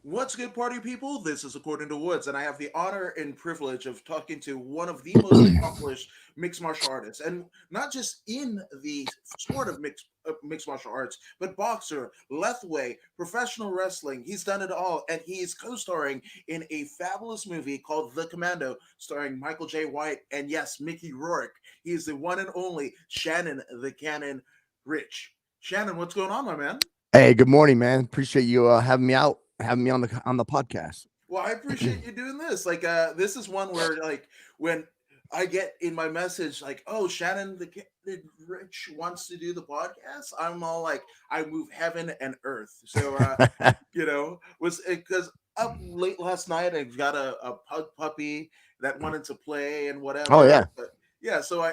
What's good, party people? This is According to Woods, and I have the honor and privilege of talking to one of the most accomplished mixed martial artists, and not just in the sport of mixed martial arts, but boxer, lethway, professional wrestling. He's done it all, and he's co-starring in a fabulous movie called The Commando, starring Michael J. White and yes, Mickey Rourke. He is the one and only Shannon the Cannon Rich. Shannon, what's going on, my man? Hey, good morning, man. Appreciate you having me on the podcast. Well, I appreciate you doing this. This is one where, like, when I get in my message, like, "Oh, Shannon the Rich wants to do the podcast," I'm all like, I move heaven and earth. Was because up late last night, I got a pug puppy that wanted to play and Oh whatever. yeah. But yeah, so I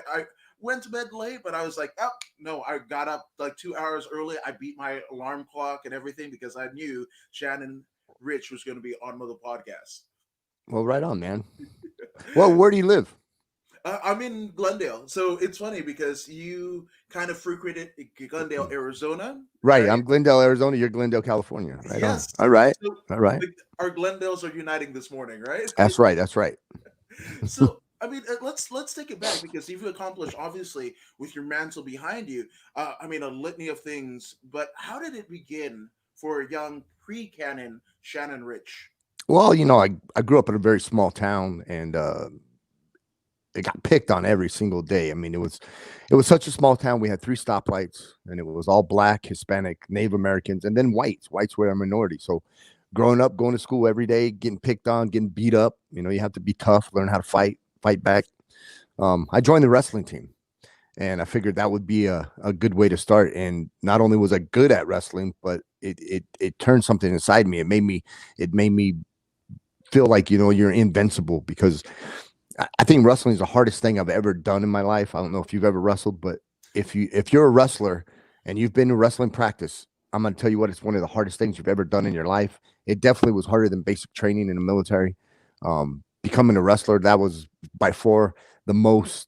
went to bed late, but I was like, oh no, I got up like 2 hours early. I beat my alarm clock and everything because I knew Shannon Rich was going to be on the podcast. Well, right on, man. Well, where do you live? I'm in Glendale, so it's funny because you kind of frequented Glendale, Arizona, Right. right? I'm Glendale, Arizona. You're Glendale, California. Right on. Yes. All right. So All right. our Glendales are uniting this morning, right? That's right. That's right. So I mean, let's take it back because you've accomplished obviously with your mantle behind you. I mean, a litany of things. But how did it begin for a young pre-canon Shannon Rich? Well, I grew up in a very small town, and it got picked on every single day. I mean, it was such a small town. We had three stoplights, and it was all black, Hispanic, Native Americans, and then whites. Whites were a minority. So, growing up, going to school every day, getting picked on, getting beat up. You have to be tough, learn how to fight back. I joined the wrestling team, and I figured that would be a good way to start. And not only was I good at wrestling, but it turned something inside me. It made me feel like you're invincible, because I think wrestling is the hardest thing I've ever done in my life. I don't know if you've ever wrestled, but if you're a wrestler and you've been to wrestling practice, I'm going to tell you what, it's one of the hardest things you've ever done in your life. It definitely was harder than basic training in the military. Becoming a wrestler, that was by far the most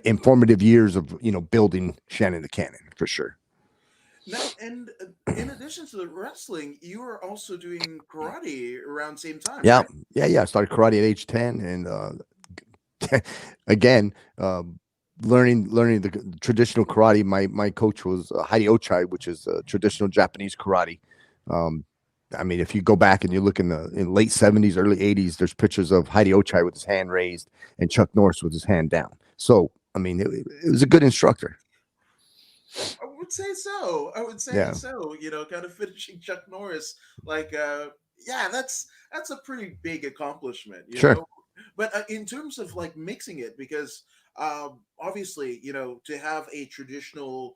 informative years of building Shannon the Cannon, for sure. Now, and in addition to the wrestling, you were also doing karate around the same time, Yeah, right? yeah. I started karate at age 10, and again, learning the traditional karate. My coach was Heidi Ochai, which is traditional Japanese karate. Um, I mean, if you go back and you look in late 70s, early 80s, there's pictures of Heidi Ochai with his hand raised and Chuck Norris with his hand down. So, I mean, it was a good instructor. I would say so. I would say Yeah, so. Kind of finishing Chuck Norris, like, yeah, that's a pretty big accomplishment. sure. But in terms of like mixing it, because obviously, to have a traditional,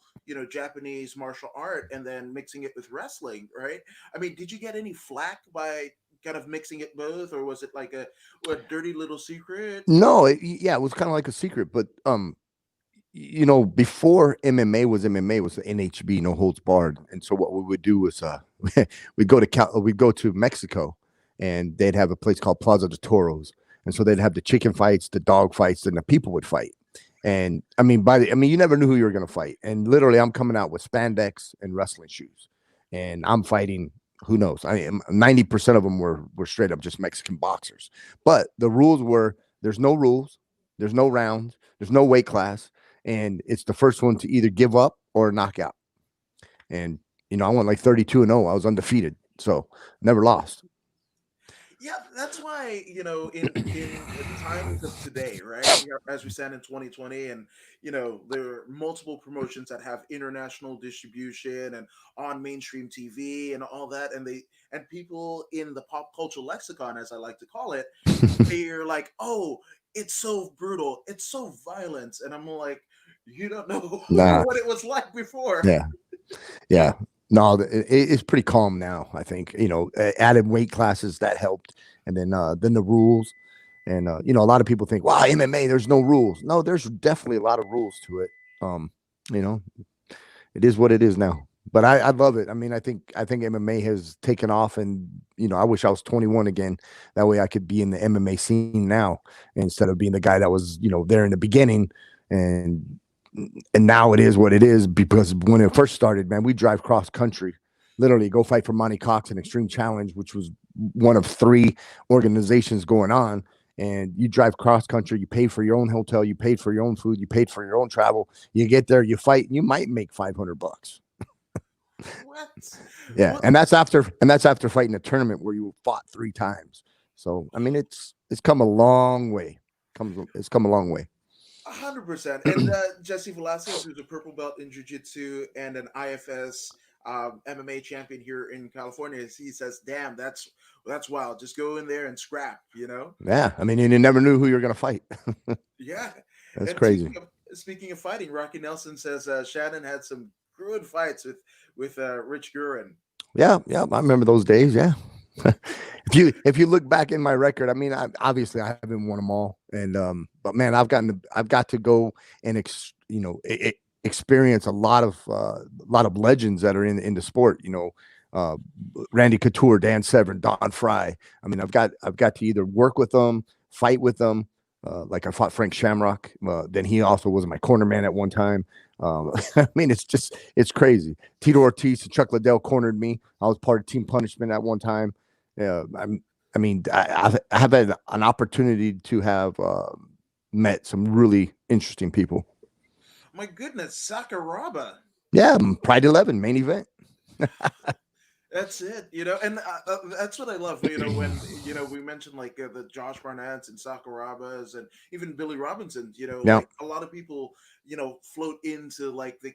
Japanese martial art and then mixing it with wrestling, right? I mean, did you get any flack by kind of mixing it both, or was it like a dirty little secret? No, yeah, it was kind of like a secret, but before MMA was MMA, was the NHB, no holds barred. And so what we would do was we'd go to Mexico, and they'd have a place called Plaza de Toros. And so they'd have the chicken fights, the dog fights, and the people would fight. And I mean, you never knew who you were going to fight. And literally, I'm coming out with spandex and wrestling shoes, and I'm fighting. Who knows? 90% of them were straight up just Mexican boxers. But the rules were: there's no rules, there's no rounds, there's no weight class, and it's the first one to either give up or knock out. And I went like 32-0. I was undefeated, so never lost. Yeah, that's why, in the times of today, right? As we stand in 2020, and there are multiple promotions that have international distribution and on mainstream TV and all that, and people in the pop culture lexicon, as I like to call it, they're like, "Oh, it's so brutal, it's so violent," and I'm like, "You don't know Nah, what it was like before." yeah. Yeah. No, it's pretty calm now. I think added weight classes that helped, and then the rules, and a lot of people think, wow, MMA, there's no rules. No, there's definitely a lot of rules to it. Um, you know, it is what it is now. But I love it. I mean, I think MMA has taken off, and I wish I was 21 again. That way, I could be in the MMA scene now instead of being the guy that was there in the beginning, and now it is what it is, because when it first started, man, we drive cross country literally go fight for Monty Cox in Extreme Challenge, which was one of three organizations going on. And you drive cross country, you pay for your own hotel, you paid for your own food, you paid for your own travel. You get there, you fight, and you might make $500. What? Yeah, What? and that's after fighting a tournament where you fought three times. So I mean, it's come a long way. It's come a long way. 100%. And Jesse Velasquez, who's a purple belt in jiu-jitsu and an IFS MMA champion here in California, he says, "Damn, that's wild. Just go in there and scrap." You know? Yeah, I mean, and you never knew who you're gonna fight. Yeah. That's And crazy. speaking of fighting, Rocky Nelson says Shannon had some good fights with Rich Gurin. Yeah, yeah, I remember those days. Yeah. If you look back in my record, I mean, obviously I haven't won them all, and but man, I've got to go and experience a lot of legends that are in the sport. Uh, Randy Couture, Dan Severn, Don Fry. I mean, I've got to either work with them, fight with them. Like I fought Frank Shamrock. Then he also was my corner man at one time. I mean, it's crazy. Tito Ortiz and Chuck Liddell cornered me. I was part of Team Punishment at one time. I mean, I have had an opportunity to have met some really interesting people. My goodness, Sakuraba. Yeah, Pride 11 main event. That's it, and that's what I love. When we mentioned like the Josh Barnett's and Sakurabas and even Billy Robinson. Yeah, Like a lot of people, float into like the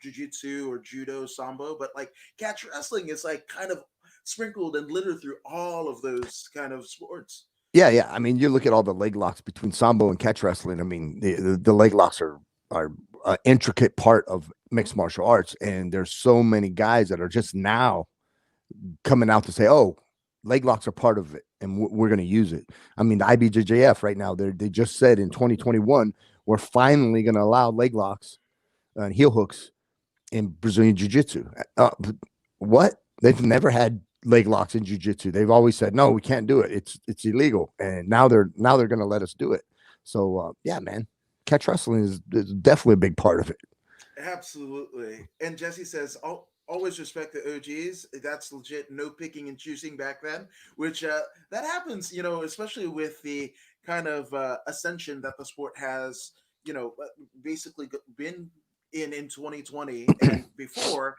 jujitsu or judo, sambo, but like catch wrestling is like kind of sprinkled and littered through all of those kind of sports. yeah. I mean, you look at all the leg locks between sambo and catch wrestling. I mean, the leg locks are an intricate part of mixed martial arts, and there's so many guys that are just now coming out to say, "Oh, leg locks are part of it, and we're going to use it." I mean, the IBJJF right now, they just said in 2021 we're finally going to allow leg locks and heel hooks in Brazilian Jiu-Jitsu. What? They've never had leg locks in Jiu-Jitsu. They've always said, "No, we can't do it. It's illegal." And now they're going to let us do it. So yeah, man, catch wrestling is definitely a big part of it. Absolutely. And Jesse says, always respect the OGs. That's legit. No picking and choosing back then, which that happens, especially with the kind of ascension that the sport has, basically been in 2020 and before,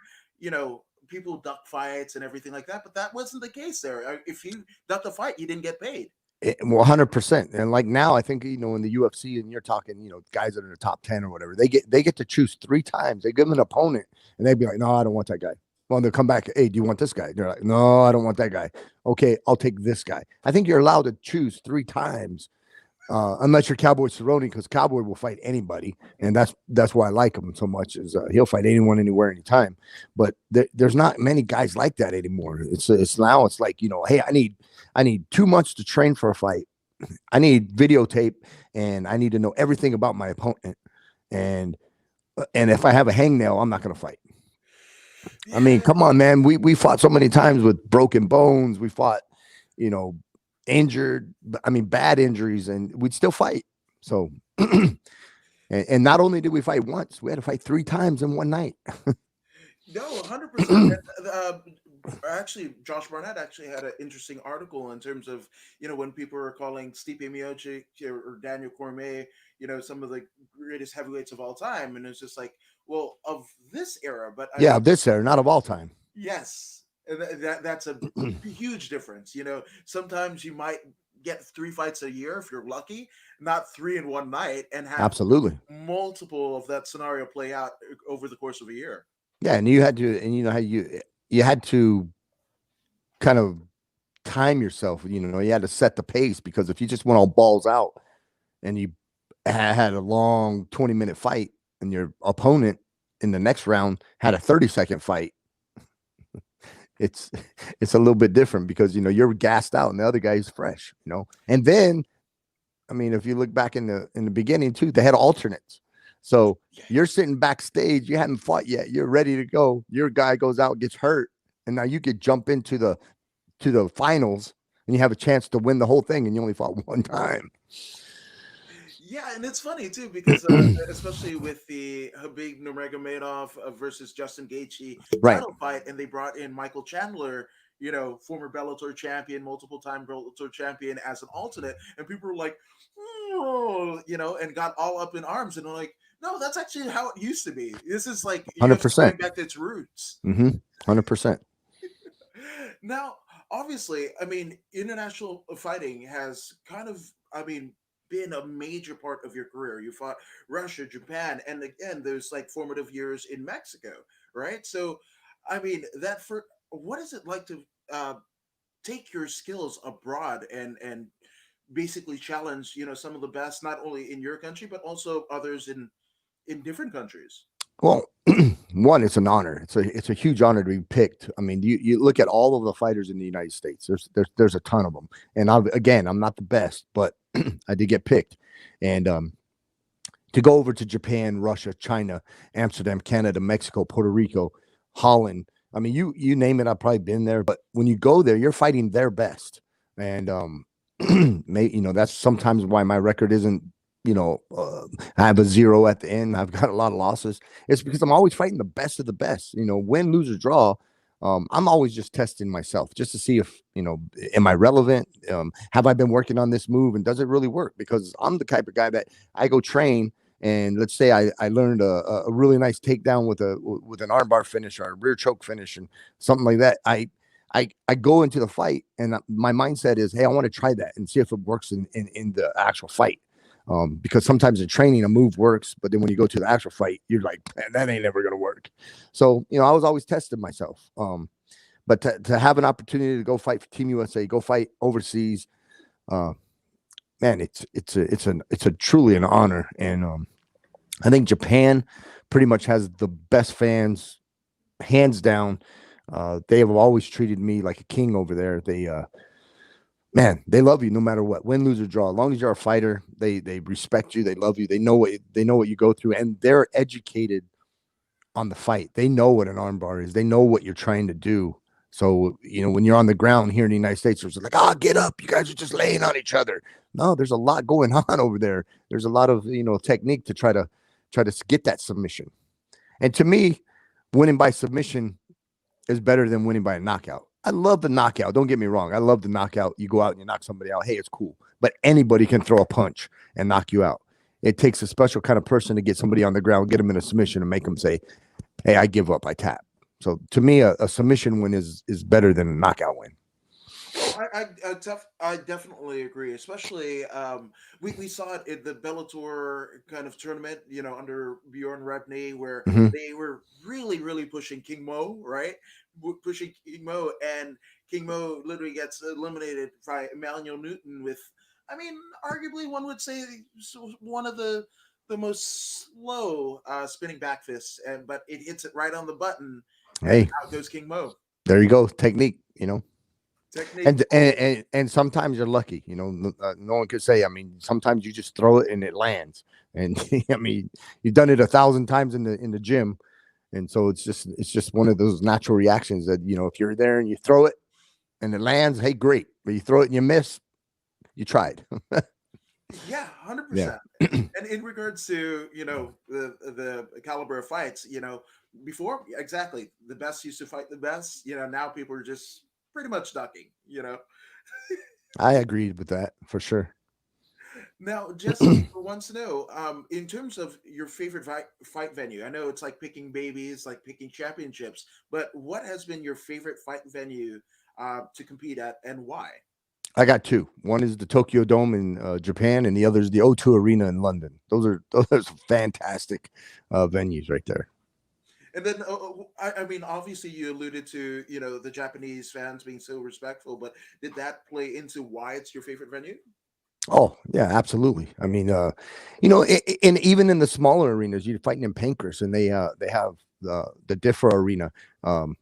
people duck fights and everything like that. But that wasn't the case there. If you ducked a fight, you didn't get paid. 100%. And like now, I think in the UFC, and you're talking, guys that are in the top 10 or whatever, they get to choose three times. They give them an opponent, and they'd be like, "No, I don't want that guy." Well, they'll come back. "Hey, do you want this guy?" They're like, "No, I don't want that guy." "Okay, I'll take this guy." I think you're allowed to choose three times, unless you're Cowboy Cerrone, because Cowboy will fight anybody, and that's why I like him so much. Is he'll fight anyone, anywhere, anytime. But there's not many guys like that anymore. It's now it's like hey, I need 2 months to train for a fight. I need videotape, and I need to know everything about my opponent. And if I have a hangnail, I'm not going to fight. I mean, Yeah. come on, man. We fought so many times with broken bones. We fought, you know, injured. I mean, bad injuries, and we'd still fight. So, and not only did we fight once, we had to fight three times in one night. No, 100%. Actually, Josh Barnett actually had an interesting article in terms of when people are calling Stipe Miocic or Daniel Cormier, some of the greatest heavyweights of all time, and it's just like, well, of this era. But I Yeah, mean, this era, not of all time. yes, and that's a huge difference. Sometimes you might get three fights a year if you're lucky, not three in one night, and have Absolutely. multiple of that scenario play out over the course of a year. Yeah, and you had to, and you know how you had to kind of time yourself. You had to set the pace, because if you just went all balls out and you had a long 20-minute fight, and your opponent in the next round had a 30-second fight, it's it's a little bit different, because you're gassed out and the other guy's fresh. And then, I mean, if you look back in the beginning too, they had alternates. So you're sitting backstage, you hadn't fought yet, you're ready to go. Your guy goes out, gets hurt, and now you could jump into the finals, and you have a chance to win the whole thing, and you only fought one time. Yeah, and it's funny too because especially with the Habib Nurmagomedov versus Justin Gaethje Right. title fight, and they brought in Michael Chandler, former Bellator champion, multiple time Bellator champion, as an alternate, and people were like, oh, and got all up in arms, and I'm like, no, that's actually how it used to be. This is like UFC 100%. going back to its roots. Mm-hmm. 100%. Now, obviously, I mean, international fighting has kind of, I mean, been a major part of your career. You fought Russia, Japan, and again, there's like formative years in Mexico, right? So, I mean, what is it like to take your skills abroad and basically challenge, some of the best, not only in your country but also others in different countries? Well, one, it's an honor. It's a huge honor to be picked. I mean, you look at all of the fighters in the United States. There's a ton of them, and I'm not the best, but I did get picked, and to go over to Japan, Russia, China, Amsterdam, Canada, Mexico, Puerto Rico, Holland. I mean, you name it. I've probably been there, but when you go there, you're fighting their best, and that's sometimes why my record isn't. I have a zero at the end. I've got a lot of losses. It's because I'm always fighting the best of the best. Win, lose, or draw. I'm always just testing myself just to see if, am I relevant? Have I been working on this move and does it really work? Because I'm the type of guy that I go train and let's say I learned a really nice takedown with an armbar finish or a rear choke finish and something like that. I go into the fight and my mindset is, hey, I want to try that and see if it works in the actual fight. Because sometimes in training a move works, but then when you go to the actual fight, you're like, man, that ain't never gonna work. So I was always testing myself. But to have an opportunity to go fight for Team USA, go fight overseas, uh, man, it's a truly an honor. And I think Japan pretty much has the best fans, hands down. They have always treated me like a king over there. They love you no matter what, win, lose, or draw. As long as you're a fighter, they respect you, they love you, they know what you go through, and they're educated on the fight. They know what an armbar is. They know what you're trying to do. So when you're on the ground here in the United States, it's like, get up, you guys are just laying on each other. No, there's a lot going on over there. There's a lot of technique to try to get that submission. And to me, winning by submission is better than winning by a knockout. I love the knockout. Don't get me wrong. I love the knockout. You go out and you knock somebody out. Hey, it's cool. But anybody can throw a punch and knock you out. It takes a special kind of person to get somebody on the ground, get them in a submission, and make them say, hey, I give up. I tap. So to me, a submission win is better than a knockout win. Oh, I definitely agree. Especially, we saw it in the Bellator kind of tournament, under Bjorn Rebney, where Mm-hmm. they were really, really pushing King Mo, right? Pushing King Mo, and King Mo literally gets eliminated by Emmanuel Newton with, I mean, arguably one would say one of the most slow spinning back fists, but it hits it right on the button, and Hey, out goes King Mo. there you go. Technique, Technique. and sometimes you're lucky. No one could say. I mean, sometimes you just throw it and it lands. And I mean, you've done it 1,000 times in the gym, and so it's just one of those natural reactions that if you're there and you throw it and it lands, hey, great. But you throw it and you miss, you tried. Yeah, hundred Yeah. percent. And in regards to the caliber of fights, before exactly the best used to fight the best. Now people are just pretty much ducking. I agreed with that for sure. Now, Jesse wants to know, in terms of your favorite fight venue. I know it's like picking babies, like picking championships, but what has been your favorite fight venue to compete at, and why? I got two. One is the Tokyo Dome in Japan, and the other is the O2 Arena in London. Those are fantastic venues right there. And then, I mean, obviously, you alluded to the Japanese fans being so respectful, but did that play into why it's your favorite venue? Oh yeah, absolutely. I mean, and even in the smaller arenas, you're fighting in Pancras, and they have the Differ Arena. Um,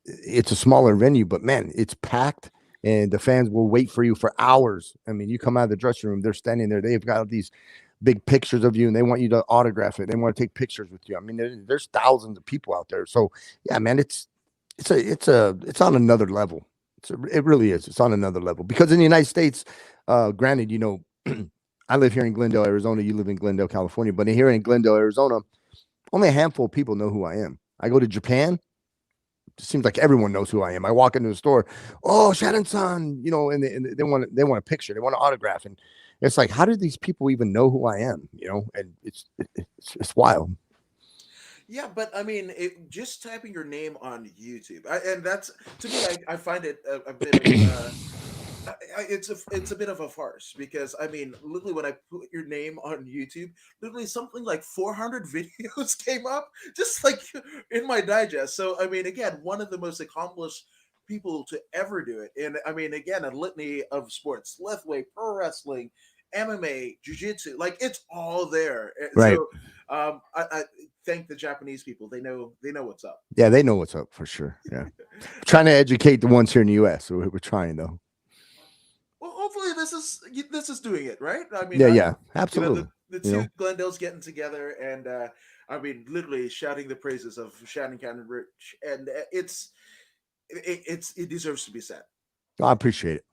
it's a smaller venue, but man, it's packed, and the fans will wait for you for hours. I mean, you come out of the dressing room, they're standing there. They've got these big pictures of you, and they want you to autograph it. They want to take pictures with you. I mean, there's thousands of people out there. So yeah, man, it's on another level. It really is. It's on another level because in the United States, granted, I live here in Glendale, Arizona. You live in Glendale, California. But here in Glendale, Arizona, only a handful of people know who I am. I go to Japan. It seems like everyone knows who I am. I walk into the store, oh, Shannon's son, and they want a picture, they want an autograph, and it's like, how do these people even know who I am? And it's wild. Yeah, but I mean, just typing your name on YouTube, and that's to me, I find it a bit of it's a bit of a farce because I mean, literally, when I put your name on YouTube, literally something like 400 videos came up, just like in my digest. So I mean, again, one of the most accomplished people to ever do it, and I mean, again, a litany of sports: lethway, pro wrestling, MMA, jiu-jitsu, like it's all there. Right. So I thank the Japanese people. They know what's up. Yeah, they know what's up for sure. Yeah. Trying to educate the ones here in the US. So we're trying though. Well, hopefully this is doing it right. I mean, Yeah, yeah. the Absolutely. the You two know? Glendales getting together and I mean, literally shouting the praises of Shannon Ritch, and it deserves to be said. I appreciate it.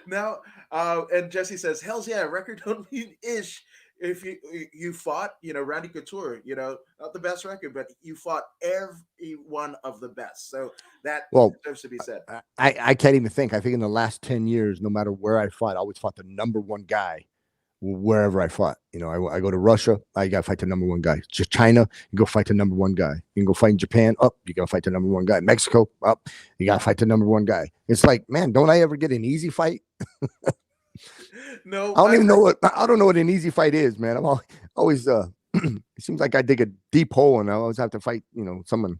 Now, and Jesse says, "Hell's yeah, record don't mean ish." If you fought, Randy Couture, not the best record, but you fought every one of the best, so that Well, deserves to be said. I can't even think. I think in the last 10 years, no matter where I fought, I always fought the number one guy wherever I fought. I go to Russia, I got to fight the number one guy. Just China, you go fight the number one guy. You can go fight in Japan, up, you got to fight the number one guy. Mexico, up, you got to fight the number one guy. It's like, man, don't I ever get an easy fight? No, I don't even know what I don't know what an easy fight is, man. I'm always it seems like I dig a deep hole and I always have to fight, someone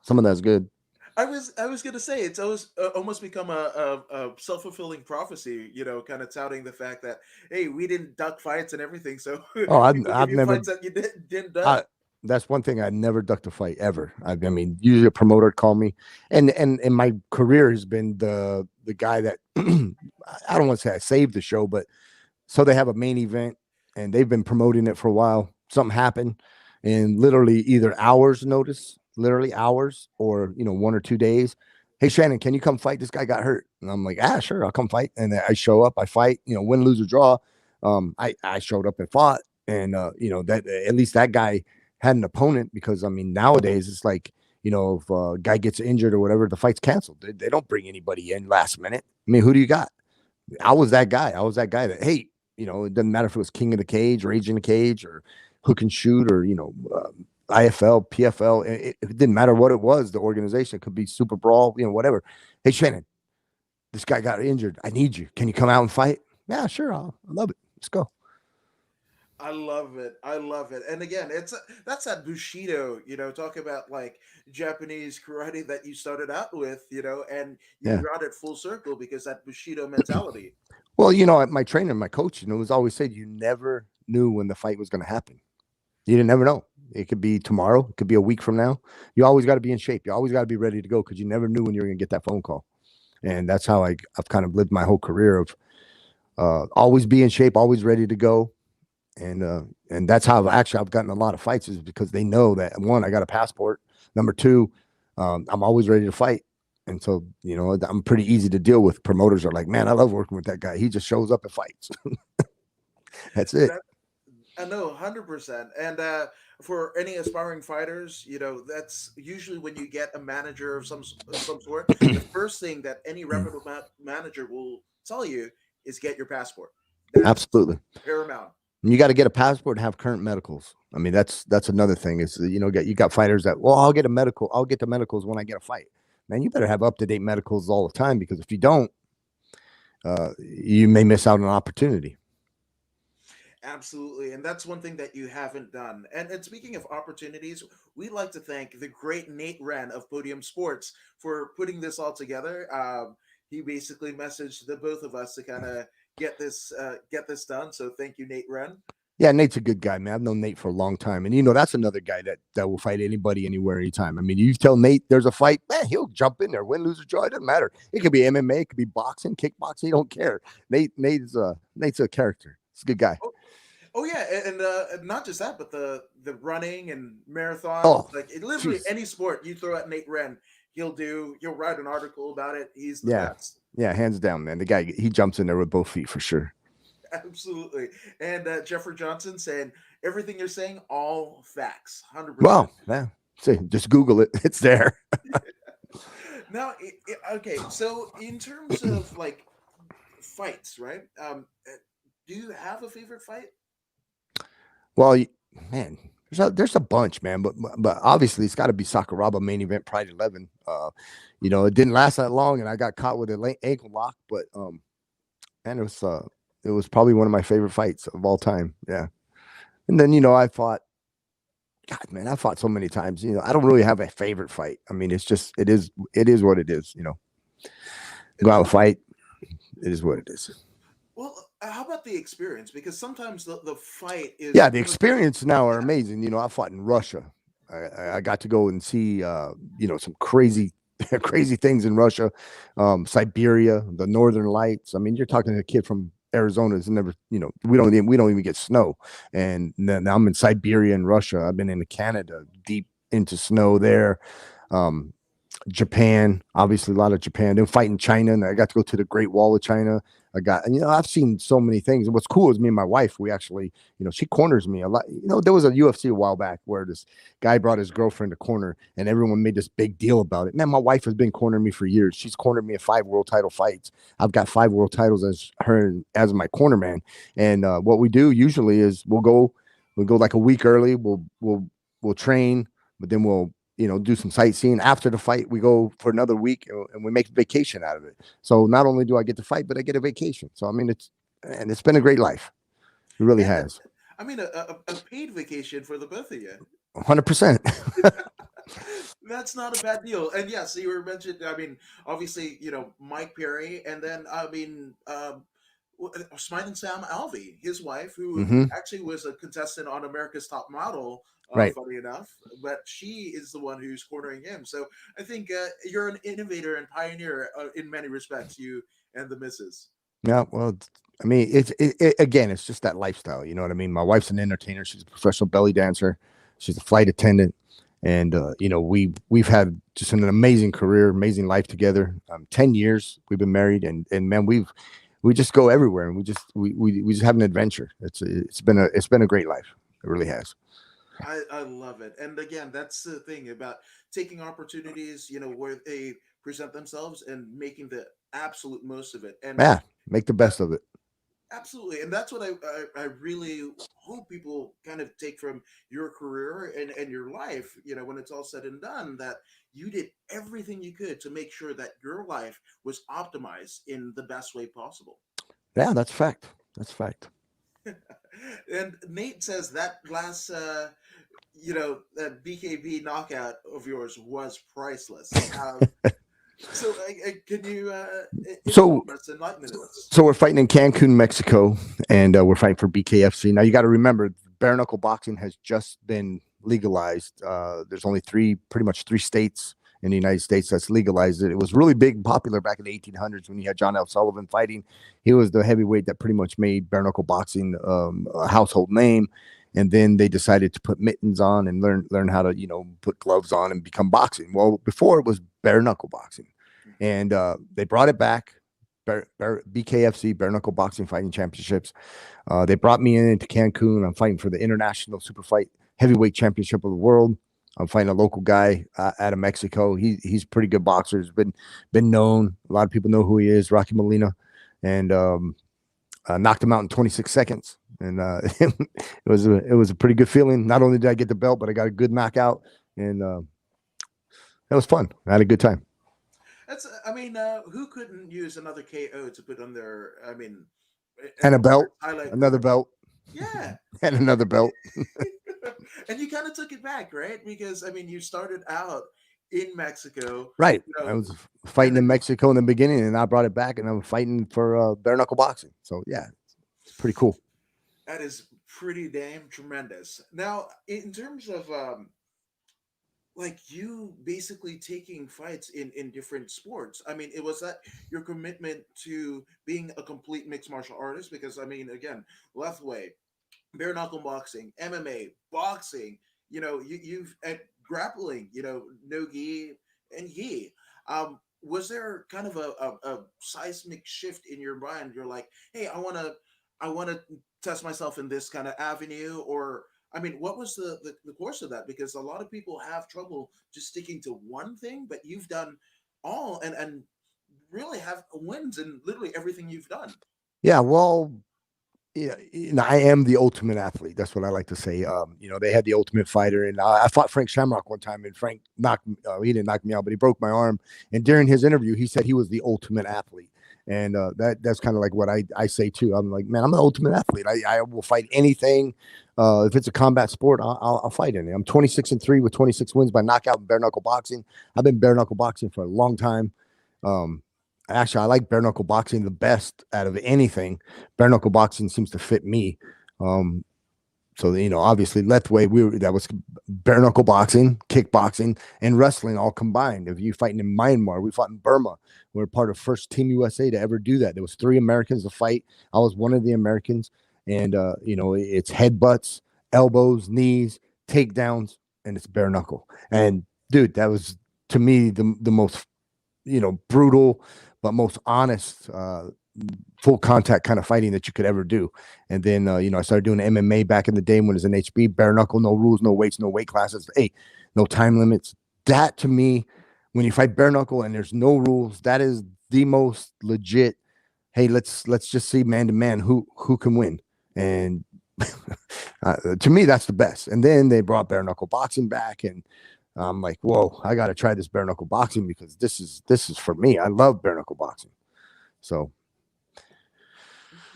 that's good. I was gonna say it's almost become a self fulfilling prophecy, kind of touting the fact that hey, we didn't duck fights and everything, so Oh, we will give I've you never fights that you didn't duck. I that's one thing I never ducked a fight ever. I mean, usually a promoter would call me, and my career has been the guy that I don't want to say I saved the show, but so they have a main event and they've been promoting it for a while. Something happened, and literally either hours notice, literally hours, or 1 or 2 days. Hey Shannon, can you come fight? This guy got hurt, and I'm like, sure, I'll come fight. And I show up, I fight. Win, lose or draw. I showed up and fought, and that at least that guy had an opponent because I mean nowadays it's like if a guy gets injured or whatever, the fight's canceled. They don't bring anybody in last minute. I mean, who do you got? I was that guy. I was that guy that, hey, it doesn't matter if it was King of the Cage, Rage in the Cage, or Hook and Shoot, or, IFL, PFL. It didn't matter what it was. The organization could be Super Brawl, whatever. Hey, Shannon, this guy got injured. I need you. Can you come out and fight? Yeah, sure. I love it. Let's go. I love it. I love it. And again, that's that Bushido, talk about like Japanese karate that you started out with, and you Yeah. brought it full circle because that Bushido mentality. Well, my trainer, my coach, was always said you never knew when the fight was going to happen. You didn't never know. It could be tomorrow. It could be a week from now. You always got to be in shape. You always got to be ready to go because you never knew when you were going to get that phone call. And that's how I've kind of lived my whole career of always be in shape, always ready to go. And that's how I've gotten a lot of fights is because they know that one, I got a passport. Number two, I'm always ready to fight. And so, I'm pretty easy to deal with. Promoters are like, man, I love working with that guy. He just shows up and fights. That's it. That I know, 100%. And for any aspiring fighters, that's usually when you get a manager of some sort. The first thing that any reputable manager will tell you is get your passport. That's Absolutely. paramount. And you got to get a passport and have current medicals. I mean, that's another thing is, you got fighters that, well, I'll get a medical. I'll get the medicals when I get a fight. Man, you better have up-to-date medicals all the time because if you don't, you may miss out on an opportunity. Absolutely. And that's one thing that you haven't done. And speaking of opportunities, we'd like to thank the great Nate Wren of Podium Sports for putting this all together. He basically messaged the both of us to kind of get this done. So thank you, Nate Wren. Yeah, Nate's a good guy, man. I've known Nate for a long time, and that's another guy that will fight anybody, anywhere, anytime. I mean, you tell Nate there's a fight, man, he'll jump in there, win, lose, or draw. It doesn't matter. It could be MMA, it could be boxing, kickboxing. He don't care. Nate's a character. He's a good guy. Oh yeah, and not just that, but the running and marathons, Oh, like literally jeez. any sport you throw at Nate Wren, he'll write an article about it. He's the Yeah, best. yeah, hands down, man. The guy he jumps in there with both feet for sure. Absolutely. And Jeffrey Johnson saying everything you're saying, all facts, 100%. Well, yeah. See, just Google it. It's there. Now, okay, so in terms of like fights, right? Do you have a favorite fight? Well, man, there's a bunch, man, but obviously it's got to be Sakuraba main event Pride 11. It didn't last that long, and I got caught with a ankle lock, but man, it was probably one of my favorite fights of all time. Yeah, and then I fought. God, man, I fought so many times. I don't really have a favorite fight. I mean, it's just it is what it is. Go out and fight. It is what it is. Well, how about the experience? Because sometimes the fight Yeah, is the more than experience now are yeah. amazing. I fought in Russia. I got to go and see some crazy crazy things in Russia, Siberia, the Northern Lights. I mean, you're talking to a kid from Arizona who's never, we don't even get snow, and then now I'm in Siberia in Russia. I've been in Canada, deep into snow there. Um, Japan, obviously a lot of Japan. Then fighting China, and I got to go to the Great Wall of China. I've seen so many things. And what's cool is me and my wife, we actually, she corners me a lot. There was a UFC a while back where this guy brought his girlfriend to corner, and everyone made this big deal about it. Man, my wife has been cornering me for years. She's cornered me in 5 world title fights. I've got 5 world titles as her as my corner man. And what we do usually is we'll go like a week early. We'll train, but then we'll do some sightseeing. After the fight, we go for another week and we make a vacation out of it. So not only do I get to fight, but I get a vacation. So I mean, it's been a great life. It really And has. I mean, a paid vacation for the both of you. 100%. That's not a bad deal. And yes, you were mentioned. I mean, obviously, Mike Perry, and then I mean, Smiling Sam Alvey, his wife, who Hmm. actually was a contestant on America's Top Model. Right. Funny enough, but she is the one who's cornering him. So I think you're an innovator and pioneer in many respects. You and the missus. Yeah. Well, I mean, again, it's just that lifestyle. You know what I mean? My wife's an entertainer. She's a professional belly dancer. She's a flight attendant. And we've had just an amazing career, amazing life together. 10 years we've been married, and man, we just go everywhere, and we just have an adventure. It's been a great life. It really has. I love it. And again, that's the thing about taking opportunities, where they present themselves and making the absolute most of it. And Yeah, make the uh, best of it. absolutely. And that's what I really hope people kind of take from your career and your life, when it's all said and done, that you did everything you could to make sure that your life was optimized in the best way possible. Yeah, that's fact. That's fact. And Nate says that last that BKB knockout of yours was priceless. So can you So inform us, enlighten us? So we're fighting in Cancun, Mexico, and we're fighting for BKFC. Now you got to remember, bare knuckle boxing has just been legalized. There's only pretty much three states in the United States that's legalized it. It was really big and popular back in the 1800s when you had John L. Sullivan fighting. He was the heavyweight that pretty much made bare knuckle boxing a household name. And then they decided to put mittens on and learn how to put gloves on and become boxing. Well, before it was bare knuckle boxing, and they brought it back. BKFC, bare knuckle boxing fighting championships. They brought me into Cancun. I'm fighting for the international super fight heavyweight championship of the world. I'm fighting a local guy out of Mexico. He's a pretty good boxer. He's been known. A lot of people know who he is, Rocky Molina, and knocked him out in 26 seconds. And it was a pretty good feeling. Not only did I get the belt, but I got a good knockout, and that was fun. I had a good time. That's I mean, who couldn't use another KO to put on their? I mean, And a belt, highlight another reel. belt, Yeah, and another belt. and you kind of took it back, right? Because I mean, you started out in Mexico, Right. you I know, was and fighting then in Mexico in the beginning, and I brought it back, and I'm fighting for bare knuckle boxing. So yeah, it's pretty cool. that is pretty damn tremendous. Now, in terms of like you basically taking fights in different sports. I mean, it was that your commitment to being a complete mixed martial artist because I mean, again, left way, bare knuckle boxing, MMA, boxing, you've at grappling, no gi and gi. Was there kind of a seismic shift in your mind? You're like, hey, I want to. I want to test myself in this kind of avenue, or I mean, what was the course of that? Because a lot of people have trouble just sticking to one thing, but you've done all and really have wins in literally everything you've done. Yeah, well, yeah, I am the ultimate athlete. That's what I like to say. They had the Ultimate Fighter, and I fought Frank Shamrock one time, and Frank knocked. He didn't knock me out, but he broke my arm. And during his interview, he said he was the ultimate athlete, and that's kind of like what I say too. I'm like, man, I'm the ultimate athlete. I will fight anything. If it's a combat sport, I'll fight in it. I'm 26-3 with 26 wins by knockout in bare knuckle boxing. I've been bare knuckle boxing for a long time. Um, Actually, I like bare knuckle boxing the best out of anything. Bare knuckle boxing seems to fit me. Um, so obviously, Lethway, that was bare knuckle boxing, kickboxing, and wrestling all combined. If you fighting in Myanmar, we fought in Burma. We're part of first Team USA to ever do that. There was 3 Americans to fight. I was one of the Americans, and it's headbutts, elbows, knees, takedowns, and it's bare knuckle. And dude, that was to me the most brutal but most honest full contact kind of fighting that you could ever do. And then I started doing MMA back in the day when it was in HB, bare knuckle, no rules, no weights, no weight classes, hey, no time limits. That to me, when you fight bare knuckle and there's no rules, that is the most legit. Hey, let's just see man to man who can win. And to me, that's the best. And then they brought bare knuckle boxing back, and I'm like, whoa, I got to try this bare knuckle boxing because this is for me. I love bare knuckle boxing. So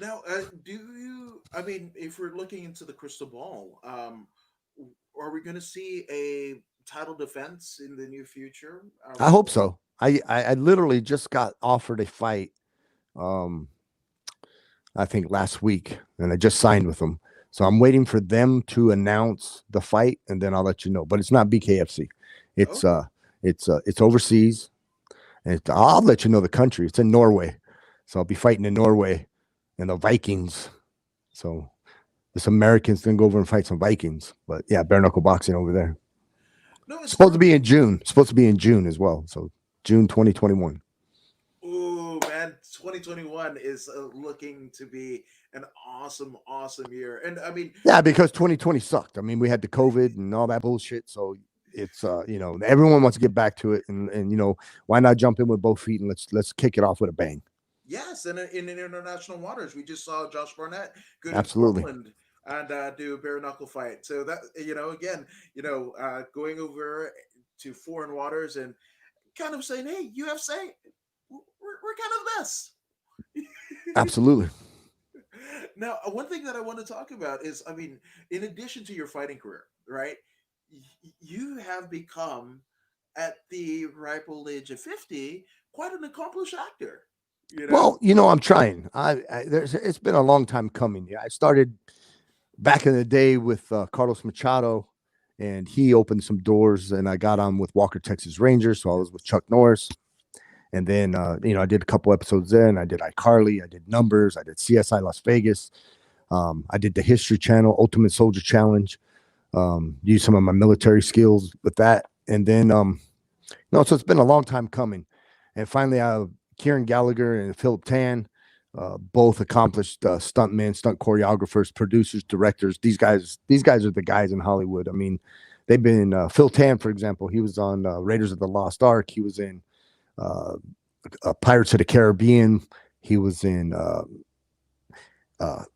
Now, do you? I mean, if we're looking into the crystal ball, are we going to see a title defense in the near future? I hope so. I literally just got offered a fight. Um, I think last week, and I just signed with them. So I'm waiting for them to announce the fight, and then I'll let you know. But it's not BKFC. It's Okay. uh, it's overseas, and I'll let you know the country. It's in Norway, so I'll be fighting in Norway, and the Vikings. So this Americans didn't go over and fight some Vikings, but yeah, bare knuckle boxing over there. No, it's Supposed to be perfect. in June. Supposed to be in June as well. So June 2021. Oh man, 2021 is looking to be an awesome, awesome year. And I mean, Yeah, because 2020 sucked. I mean, we had the COVID and all that bullshit. So it's everyone wants to get back to it, and why not jump in with both feet and let's kick it off with a bang. yes, and in international waters, we just saw Josh Barnett go to Absolutely. Portland and do a bare knuckle fight. So that again, going over to foreign waters and kind of saying, "Hey, UFC, we're kind of the best." Absolutely. Now, one thing that I want to talk about is, I mean, in addition to your fighting career, right? You have become, at the ripe old age of 50, quite an accomplished actor. You know? Well, I'm trying. It's been a long time coming. Yeah, I started back in the day with Carlos Machado, and he opened some doors, and I got on with Walker Texas Rangers, so I was with Chuck Norris. And then, I did a couple episodes there, and I did iCarly, I did Numbers, I did CSI Las Vegas. I did the History Channel, Ultimate Soldier Challenge. Used some of my military skills with that. And then, so it's been a long time coming. And finally, Kieran Gallagher and Philip Tan, both accomplished stuntmen, stunt choreographers, producers, directors. These guys are the guys in Hollywood. I mean, they've been Phil Tan, for example. He was on Raiders of the Lost Ark. He was in uh, Pirates of the Caribbean. He was in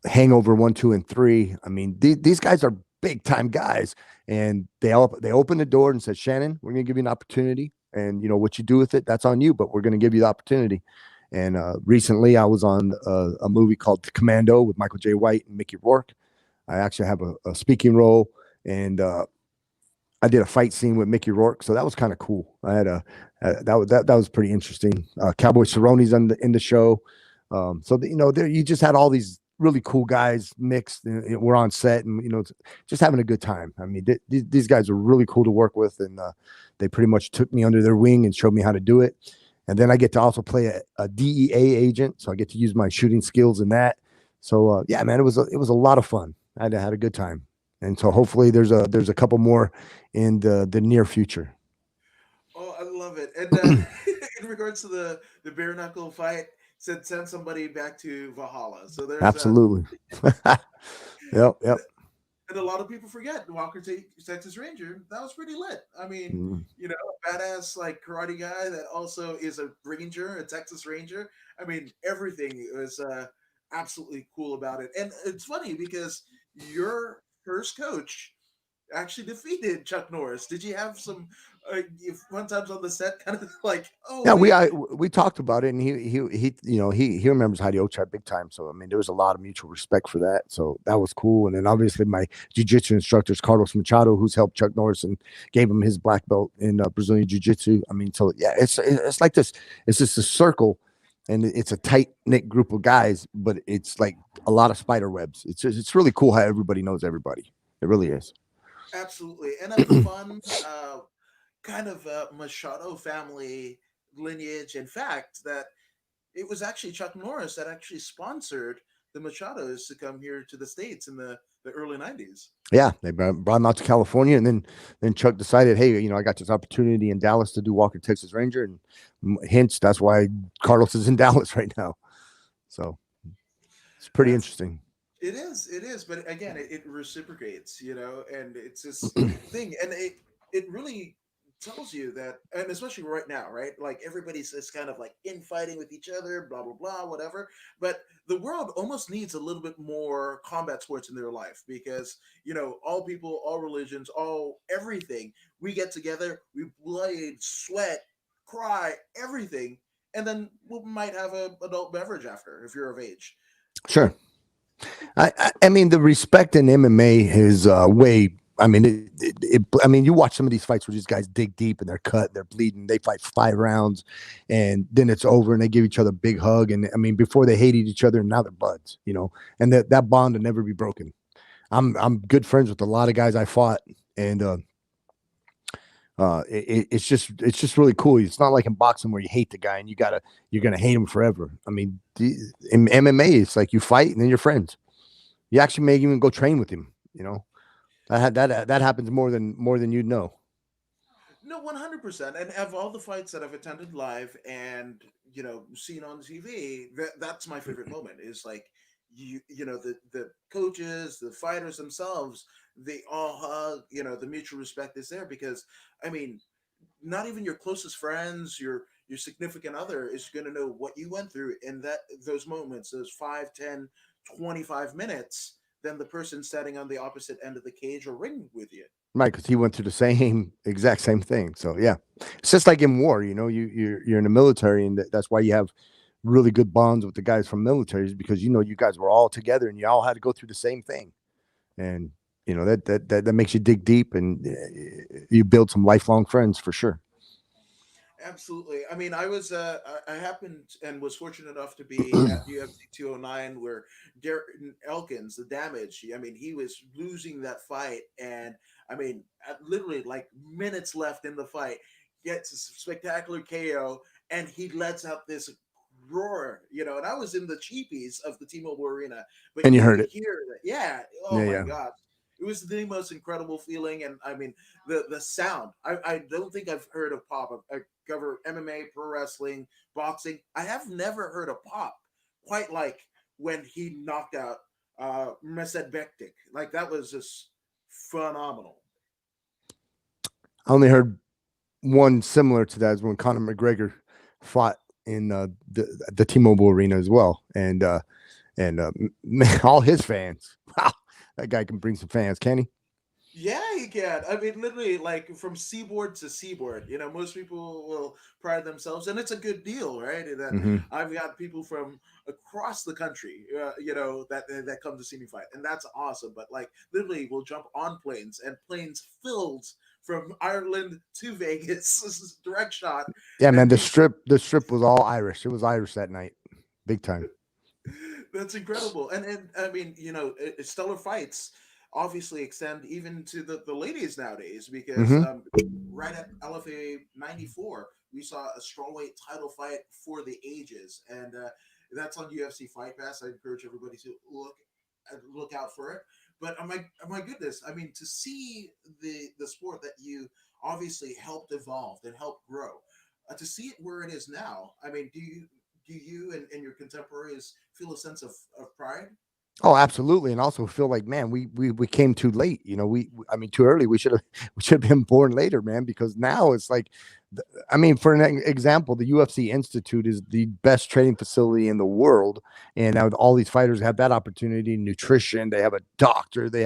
Hangover 1, 2, and 3. I mean, these guys are big time guys, and they opened the door and said, "Shannon, we're going to give you an opportunity, and what you do with it, that's on you. But we're going to give you the opportunity." And recently, I was on a movie called Commando with Michael J. White and Mickey Rourke. I actually have a speaking role, and I did a fight scene with Mickey Rourke, so that was kind of cool. I had that was pretty interesting. Cowboy Cerrone's in the show, so there you just had all these really cool guys mixed. And we're on set, and just having a good time. I mean, these guys are really cool to work with, and they pretty much took me under their wing and showed me how to do it. And then I get to also play a DEA agent, so I get to use my shooting skills in that. So yeah, man, it was a lot of fun. I had a good time, and so hopefully there's a couple more in the near future. Oh, I love it. And in regards to the bare knuckle fight, send somebody back to Valhalla. So there's Absolutely. Yep, and, yep. and a lot of people forget Walker Texas Ranger. That was pretty lit. I mean, Mm. a badass like karate guy that also is a ranger, a Texas Ranger. I mean, everything was absolutely cool about it. And it's funny because your first coach actually defeated Chuck Norris. Did you have some fun times on the set? Kind of like, oh Yeah, wait, we talked about it, and he remembers Heidi Ochai big time. So I mean, there was a lot of mutual respect for that. So that was cool. And then obviously my jiu-jitsu instructors, Carlos Machado, who's helped Chuck Norris and gave him his black belt in Brazilian jiu-jitsu. I mean, so yeah, it's like this. It's just a circle, and it's a tight knit group of guys, but it's like a lot of spider webs. It's really cool how everybody knows everybody. It really is. absolutely, and a fun kind of Machado family lineage. In fact, that it was actually Chuck Norris that actually sponsored the Machados to come here to the States in the early 90s. Yeah, they brought him out to California, and then Chuck decided, hey, I got this opportunity in Dallas to do Walker Texas Ranger, and hence that's why Carlos is in Dallas right now. So it's pretty That's interesting. it is, but again, it reciprocates, and it's this thing, and it really tells you that, and especially right now, right? Like everybody's just kind of like infighting with each other, blah blah blah, whatever. But the world almost needs a little bit more combat sports in their life because all people, all religions, all everything. We get together, we blade, sweat, cry, everything, and then we might have a adult beverage after if you're of age. Sure. I mean, the respect in MMA is way. I mean, I mean, you watch some of these fights where these guys dig deep and they're cut, they're bleeding. They fight 5 rounds, and then it's over, and they give each other a big hug. And I mean, before they hated each other, and now they're buds. And that bond will never be broken. I'm good friends with a lot of guys I fought, and it's just really cool. It's not like in boxing where you hate the guy and you're gonna hate him forever. I mean, in MMA, it's like you fight and then you're friends. You actually may even go train with him. That happens more than you'd know. No, 100%. And of all the fights that I've attended live and seen on TV, that's my favorite moment. Is like the coaches, the fighters themselves, they all hug. The mutual respect is there because I mean, not even your closest friends, your significant other is going to know what you went through in those moments, those 5, 10, 25 minutes, than the person standing on the opposite end of the cage or ring with you. Right, because he went through the same exact same thing. So yeah, it's just like in war. You're in the military, and that's why you have really good bonds with the guys from militaries because you guys were all together and you all had to go through the same thing. And that makes you dig deep, and you build some lifelong friends for sure. Absolutely. I mean, I happened and was fortunate enough to be at UFC 209 where Darren Elkins, the damage. I mean, he was losing that fight, and I mean, literally like minutes left in the fight, gets a spectacular KO, and he lets out this roar. And I was in the cheapies of the T-Mobile Arena, but And you you heard could it. hear that. Yeah. Oh Yeah, my yeah. God. It was the most incredible feeling, and I mean the sound. I don't think I've heard of pop. I cover MMA, pro wrestling, boxing. I have never heard a pop quite like when he knocked out Mesed Bektik. Like that was just phenomenal. I only heard one similar to that is when Conor McGregor fought in the T-Mobile Arena as well, and man, all his fans. Wow, that guy can bring some fans, can he? Yeah, he can. I mean, literally, like from seaboard to seaboard. Most people will pride themselves, and it's a good deal, right? That Hmm. I've got people from across the country, that come to see me fight, and that's awesome. But like, literally, we'll jump on planes and planes filled from Ireland to Vegas. This is direct shot, Yeah, man. and The people. strip was all Irish. It was Irish that night, big time. That's incredible. And I mean, stellar fights obviously extend even to the ladies nowadays because Hmm. right at LFA 94, we saw a strawweight title fight for the ages. And that's on UFC Fight Pass. I encourage everybody to look out for it. But oh my goodness, I mean, to see the sport that you obviously helped evolve and help grow, to see it where it is now. I mean, do you and your contemporaries feel a sense of pride? Oh, absolutely, and also feel like, man, we came too late. You know, I mean, too early. We should have we should have been born later, man. Because now it's like, I mean, for an example, the UFC Institute is the best training facility in the world, and now all these fighters have that opportunity. Nutrition, they have a doctor, they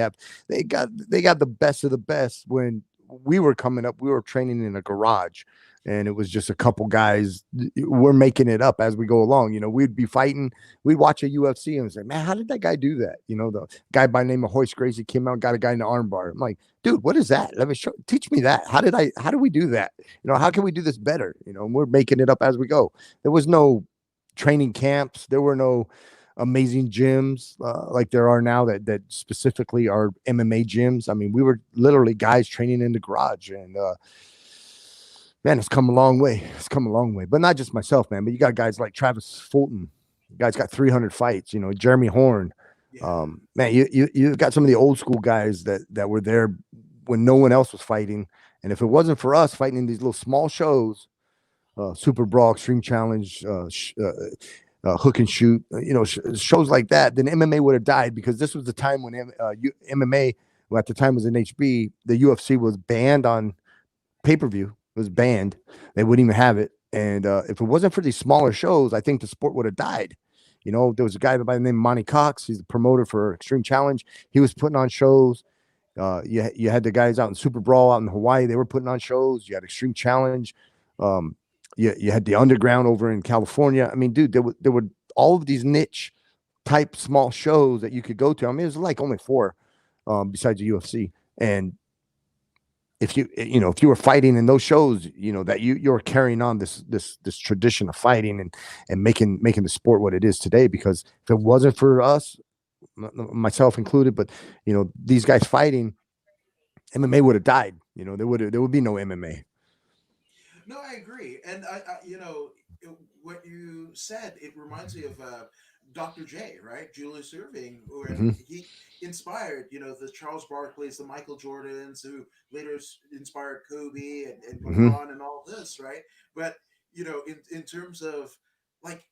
got the best of the best. When we were coming up, we were training in a garage. And it was just a couple guys. We're making it up as we go along. You know, we'd be fighting, we'd watch a UFC and say, man, how did that guy do that? You know, the guy by the name of Hoist Gracie came out, got a guy in the armbar. I'm like, dude, what is that? Let me teach me that. How do we do that? You know, how can we do this better? You know, and we're making it up as we go. There was no training camps. There were no amazing gyms like there are now that specifically are MMA gyms. I mean, we were literally guys training in the garage, and man, it's come a long way. It's come a long way, but not just myself, man. But you got guys like Travis Fulton. The guy's got 300 fights. You know, Jeremy Horn. Yeah. Man, you've got some of the old school guys that were there when no one else was fighting. And if it wasn't for us fighting in these little small shows, Super Brawl, Extreme Challenge, Hook and Shoot, shows like that, then MMA would have died, because this was the time when MMA, well, at the time was in HB, the UFC was banned on pay per view. Was banned. They wouldn't even have it. And if it wasn't for these smaller shows, I think the sport would have died. You know, there was a guy by the name of Monty Cox. He's the promoter for Extreme Challenge. He was putting on shows. You had the guys out in Super Brawl out in Hawaii. They were putting on shows. You had Extreme Challenge. Um, you had the Underground over in California. I mean, dude, there were all of these niche type small shows that you could go to. I mean, it was like only four besides the UFC. And if you were fighting in those shows, that you're carrying on this tradition of fighting and making the sport what it is today. Because if it wasn't for us, myself included, but these guys fighting, MMA would have died. There would be no MMA. No, I agree, and what you said, it reminds me of Dr. J, right? Julius Irving, when Hmm. he inspired, the Charles Barkley's, the Michael Jordans, who later inspired Kobe and Hmm. LeBron and all this, right? But in terms of like,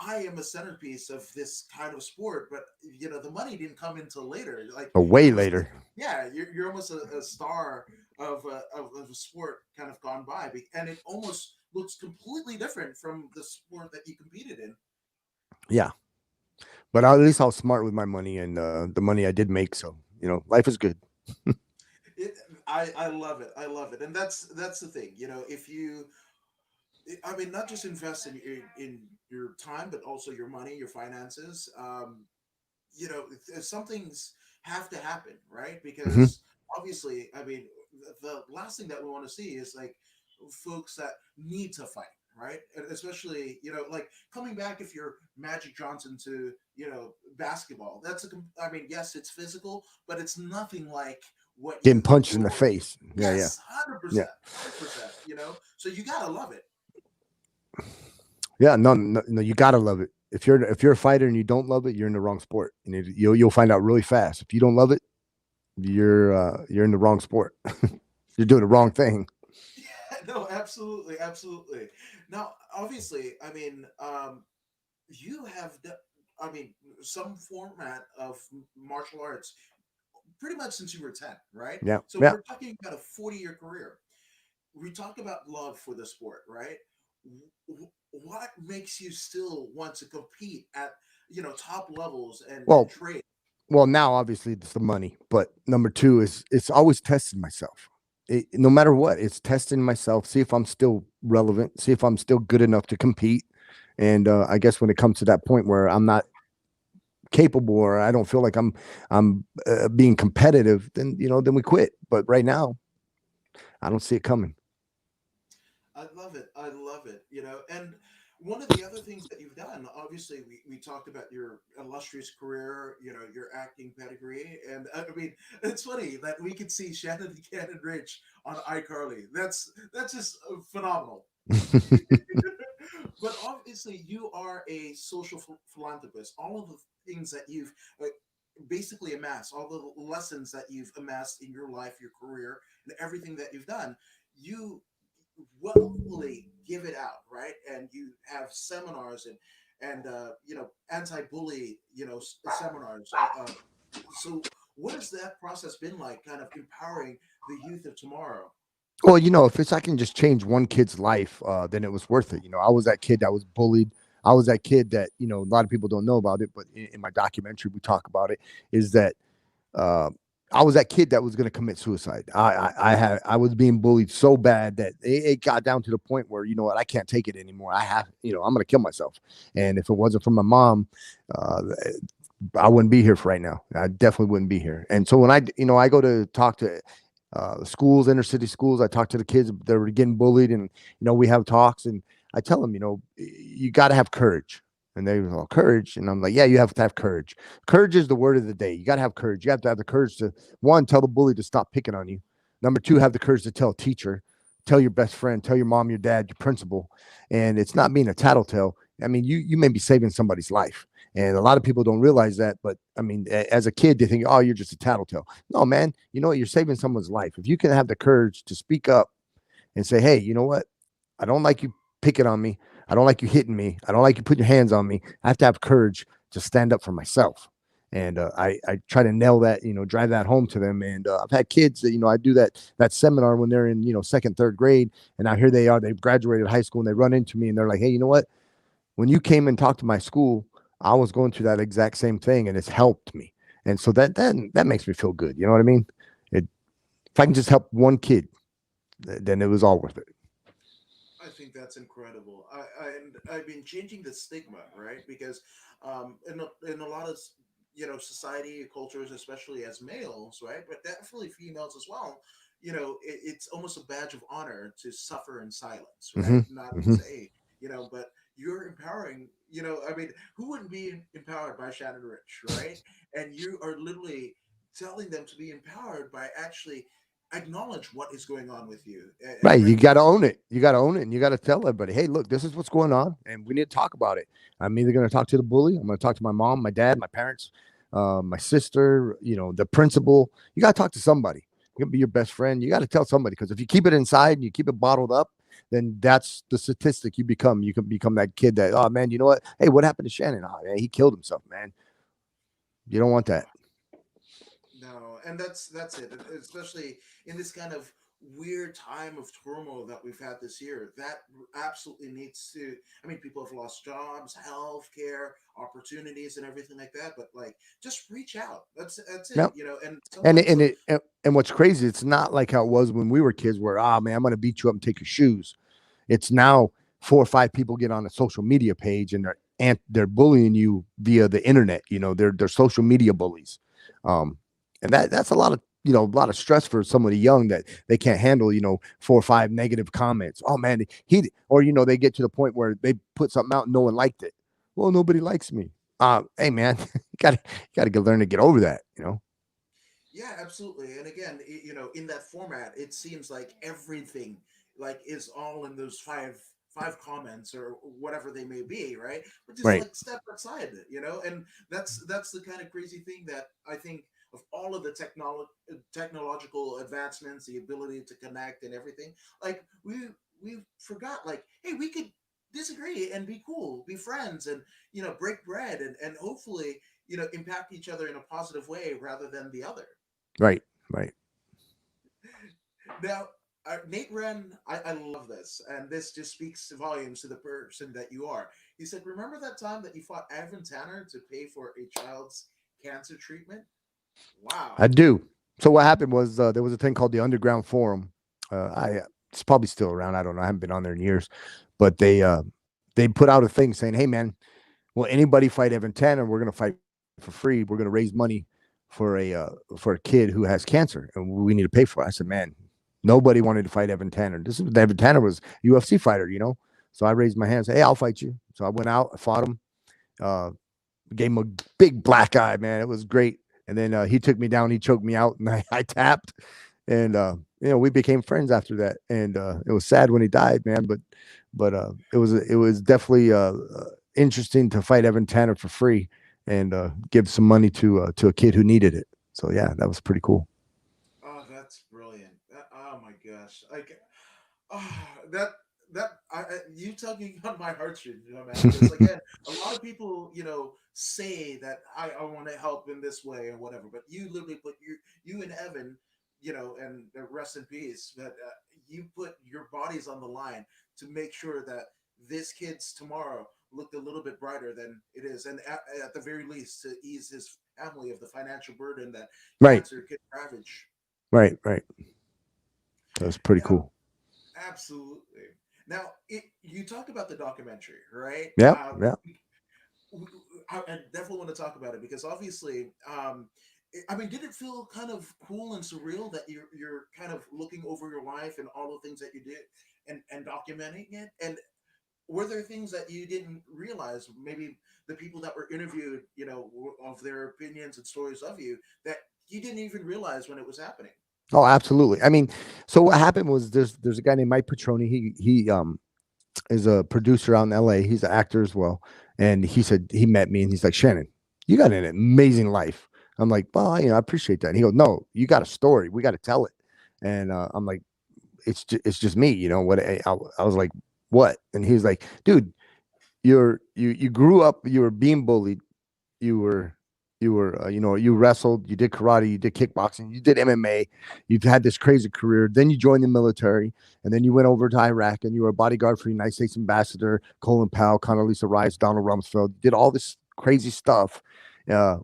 I am a centerpiece of this kind of sport, but the money didn't come until later. Like, A you're way almost later. yeah, you're almost a star of a sport kind of gone by, and it almost looks completely different from the sport that you competed in. Yeah, but at least I was smart with my money and the money I did make. So life is good. It, I love it. I love it, and that's the thing. If you, I mean, not just invest in your time, but also your money, your finances. Some things have to happen, right? Hmm. Because obviously, I mean, the last thing that we want to see is like folks that need to fight, right? And especially, like coming back, if you're Magic Johnson to, basketball, I mean, yes, it's physical, but it's nothing like what Getting you punched in the enjoy. face. Yeah, yeah, Yes, 100%, yeah. 100%, so you gotta love it. Yeah, no, no, no, you gotta love it. If you're a fighter and you don't love it, you're in the wrong sport. And you'll find out really fast. If you don't love it, you're in the wrong sport. You're doing the wrong thing. Yeah, no, absolutely, absolutely. Now, obviously, I mean, you have, I mean, some format of martial arts pretty much since you were 10, right? Yeah, So yeah. we're talking about a 40-year career. We talk about love for the sport, right? What makes you still want to compete at, top levels and Well, trade? well, now obviously it's the money, but number two is it's always testing myself. No matter what, it's testing myself, see if I'm still relevant, see if I'm still good enough to compete. And I guess when it comes to that point where I'm not capable or I don't feel like I'm being competitive, then we quit. But right now, I don't see it coming. I love it. I love it. And one of the other things that you've done, obviously, we talked about your illustrious career, your acting pedigree. And I mean, it's funny that we could see Shannon Ritch on iCarly. That's just phenomenal. But obviously, you are a social philanthropist. All of the things that you've basically amassed, all the lessons that you've amassed in your life, your career, and everything that you've done, you willfully give it out, right? And you have seminars and anti-bully, seminars. So what has that process been like, kind of empowering the youth of tomorrow? Well, if it's I can just change one kid's life, then it was worth it. I was that kid that was bullied. I was that kid that a lot of people don't know about it, but in my documentary we talk about it. Is that uh, I was that kid that was going to commit suicide. I was being bullied so bad that it got down to the point where what, I can't take it anymore. I'm going to kill myself. And if it wasn't for my mom, uh, I wouldn't be here for right now. I definitely wouldn't be here. And so when I go to talk to schools, inner city schools, I talk to the kids that are getting bullied, and we have talks, and I tell them, you got to have courage. And they go, courage, and I'm like, yeah, you have to have courage. Courage is the word of the day. You got to have courage. You have to have the courage to, one, tell the bully to stop picking on you. Number two, have the courage to tell a teacher, tell your best friend, tell your mom, your dad, your principal. And it's not being a tattletale. I mean, you may be saving somebody's life. And a lot of people don't realize that. But I mean, as a kid, they think, oh, you're just a tattletale. No, man, you know what? You're saving someone's life. If you can have the courage to speak up and say, hey, you know what? I don't like you picking on me. I don't like you hitting me. I don't like you putting your hands on me. I have to have courage to stand up for myself. And I try to nail that, drive that home to them. And I've had kids that, I do that seminar when they're in, second, third grade. And now here they are, they've graduated high school and they run into me and they're like, hey, you know what? When you came and talked to my school, I was going through that exact same thing and it's helped me. And so that makes me feel good. You know what I mean? If I can just help one kid, then it was all worth it. I think that's incredible. And I've been changing the stigma, right? Because in a lot of society cultures, especially as males, right, but definitely females as well. It's almost a badge of honor to suffer in silence, right? Hmm. Not to Hmm. say, but you're empowering. I mean, who wouldn't be empowered by Shannon Rich, right? And you are literally telling them to be empowered by actually acknowledge what is going on with you and Right. You got to recognize. own it. You got to own it. And you got to tell everybody, hey, look, this is what's going on. And we need to talk about it. I'm either going to talk to the bully. I'm going to talk to my mom, my dad, my parents, my sister, the principal. You got to talk to somebody. You can be your best friend. You got to tell somebody because if you keep it inside and you keep it bottled up, then that's the statistic you become. You can become that kid that, oh, man, you know what? Hey, what happened to Shannon? Oh, man, he killed himself, man. You don't want that. No, and that's it. Especially in this kind of weird time of turmoil that we've had this year, that absolutely needs to. I mean, people have lost jobs, health care, opportunities, and everything like that. But like, just reach out. That's it. Yeah. And And sometimes and like, it and what's crazy, it's not like how it was when we were kids, where man, I'm gonna beat you up and take your shoes. It's now four or five people get on a social media page and they're bullying you via the internet. They're social media bullies, and that's a lot of stress for somebody young that they can't handle. Four or five negative comments. Oh man, he or they get to the point where they put something out and no one liked it. Well, nobody likes me. Hey man, you gotta learn to get over that. yeah, absolutely. And again, in that format, it seems like everything like is all in those five comments or whatever they may be, right? But just Right. like step outside it, and that's the kind of crazy thing that I think of all of the technological advancements, the ability to connect and everything. Like we forgot, like, hey, we could disagree and be cool, be friends, and break bread and hopefully impact each other in a positive way rather than the other. Right. Right. Now, Nate Wren, I love this, and this just speaks volumes to the person that you are. He said, "Remember that time that you fought Evan Tanner to pay for a child's cancer treatment?" I Wow. do. So what happened was there was a thing called the Underground Forum. It's probably still around. I don't know. I haven't been on there in years, but they put out a thing saying, "Hey, man, will anybody fight Evan Tanner? We're going to fight for free. We're going to raise money for a kid who has cancer, and we need to pay for it." I said, "Man, nobody wanted to fight Evan Tanner. This is Evan Tanner was a UFC fighter. So I raised my hand, and said, "Hey, I'll fight you." So I went out, I fought him. Uh, Gave him a big black eye, man. It was great. And then he took me down, he choked me out, and I tapped. And we became friends after that. And it was sad when he died, man. But it was definitely interesting to fight Evan Tanner for free and give some money to a kid who needed it. So yeah, that was pretty cool. Oh, that's brilliant. Oh my gosh. Like, that. you tugging on my heartstrings, man. Because again, a lot of people, say that I want to help in this way or whatever, but you literally put you and Evan, and rest in peace. But you put your bodies on the line to make sure that this kid's tomorrow looked a little bit brighter than it is, and at the very least to ease his family of the financial burden that Right, cancer could ravage. right, right. That's pretty Yeah, cool. absolutely. Now, you talked about the documentary, right? Yep, yeah. I definitely want to talk about it because obviously, I mean, did it feel kind of cool and surreal that you're kind of looking over your life and all the things that you did and documenting it? And were there things that you didn't realize? Maybe the people that were interviewed, of their opinions and stories of you that you didn't even realize when it was happening. Oh, absolutely. I mean, so what happened was there's a guy named Mike Petroni. He is a producer out in LA. He's an actor as well. And he said he met me and he's like, Shannon, you got an amazing life. I'm like, well, I appreciate that. And he goes, no, you got a story. We got to tell it. And I'm like, it's just me, what I was like, what? And he was like, dude, you grew up, you were being bullied, you were you wrestled, you did karate, you did kickboxing, you did MMA, you've had this crazy career, then you joined the military, and then you went over to Iraq and you were a bodyguard for the United States Ambassador Colin Powell, Condoleezza Rice, Donald Rumsfeld, did all this crazy stuff.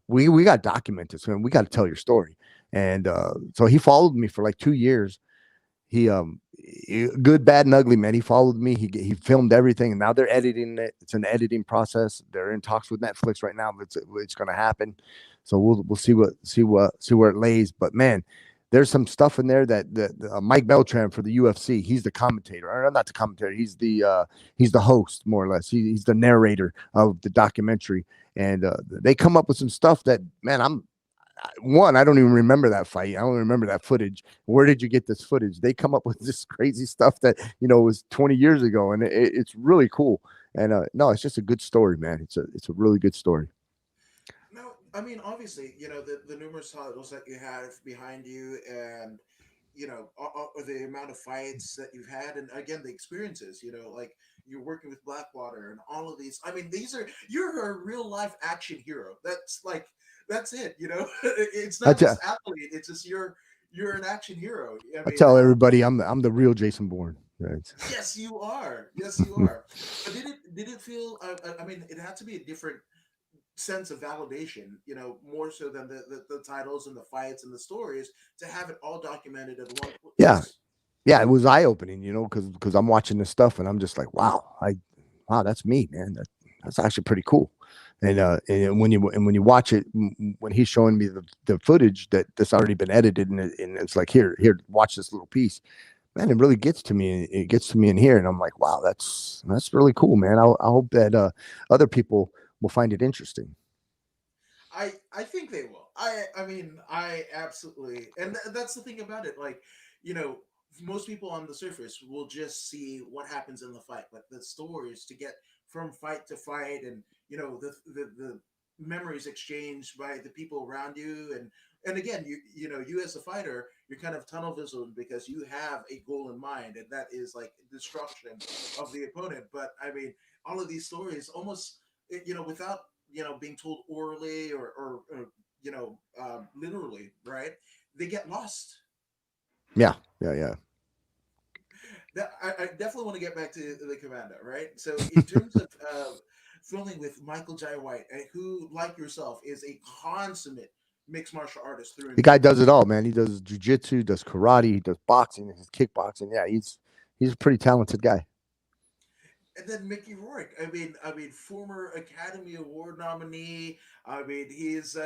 We got documented, so we got to tell your story. And so he followed me for like 2 years. Good, bad, and ugly, man. He followed me. He filmed everything, and now they're editing it. It's an editing process. They're in talks with Netflix right now. It's going to happen. So we'll see where it lays. But man, there's some stuff in there that Mike Beltran for the UFC. He's the commentator, or not the commentator. He's the host, more or less. He's the narrator of the documentary, and they come up with some stuff that, man, I don't even remember that fight. I don't remember that footage. Where did you get this footage? They come up with this crazy stuff that was 20 years ago, and it's really cool. And no, it's just a good story, man. It's a really good story. No, I mean, obviously, the numerous titles that you have behind you, and the amount of fights that you've had, and again, the experiences. Like you're working with Blackwater and all of these. I mean, you're a real life action hero. That's it. It's I not tell just athlete. It's just you're an action hero. I I mean, tell everybody I'm the real Jason Bourne. Right. yes, you are. Yes, you are. But did it feel? I mean, it had to be a different sense of validation, more so than the titles and the fights and the stories, to have it all documented at one Yeah, place. yeah, it was eye opening, because I'm watching this stuff and I'm just like, wow, that's me, man. That's actually pretty cool. And when you watch it, when he's showing me the footage that's already been edited, and it's like, here, watch this little piece, man. It really gets to me. It gets to me in here, and I'm like, wow, that's really cool, man. I hope that other people will find it interesting. I think they will. I mean, I absolutely, and that's the thing about it. Like, you know, most people on the surface will just see what happens in the fight, but the stories to get from fight to fight, and the memories exchanged by the people around you, and again, you as a fighter, you're kind of tunnel vision because you have a goal in mind, and that is like destruction of the opponent. But I mean, all of these stories almost, without being told orally or literally, right? They get lost. Yeah, yeah, yeah. I definitely want to get back to the Commando, right? So in terms of filming with Michael Jai White, who, like yourself, is a consummate mixed martial artist through and The guy through. does it all, man. He does jujitsu, does karate, he does boxing, his kickboxing. Yeah, he's a pretty talented guy. And then Mickey Rourke. I mean, former Academy Award nominee. I mean, he's